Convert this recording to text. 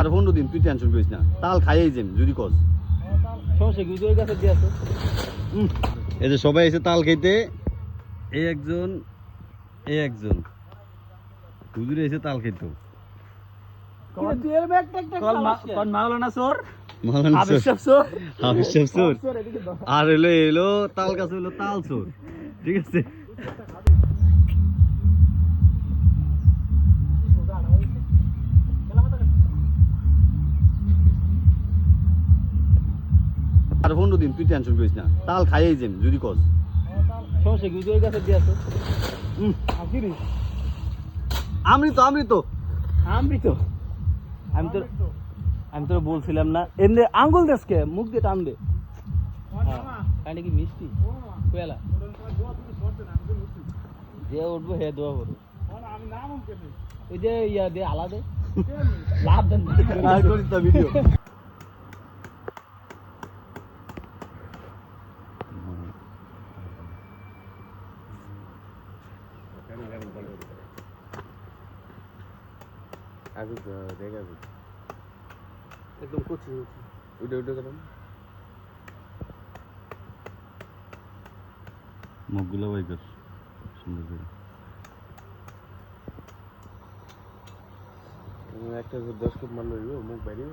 আর 15 দিন তুই টেনশন করিস না, তাল খাইয়াই যাম যদি কস। সমস্যা কি ওই গাছে দিয়ে আছে। এই যে সবাই এসে তাল খাইতে, এই একজন হুজুরে এসে তাল খাইতো। কোন মাওলানা চোর মাওলানা হাফিজ চোর, চোর হাফিজ সাহেব চোর, চোর এদিকে দাও। আর এলো তাল গাছ হইলো তাল চোর। ঠিক আছে, আর 15 দিন তুই টেনশন করিস না, তাল খাইয়াই যাম যদি কস। সমস্যা কি ওই গাছে দিয়ে আছে। আমৃত আমৃত আমি তো বলছিলাম না এমনি আঙ্গুল দেশকে মুখ দিয়ে টানবে। কানে কি মিষ্টি পেলা যে উঠবো হে দোয়া করো। ওই যে ইয়া দে আলাদা লাভ দেন আর করিস না ভিডিও। আগে দেখা যাবে একদম কচি উঠে গেলাম মুখগুলো বাই কর সুন্দর করে। একটা 10 ফুট মারলো মুখ বাইরে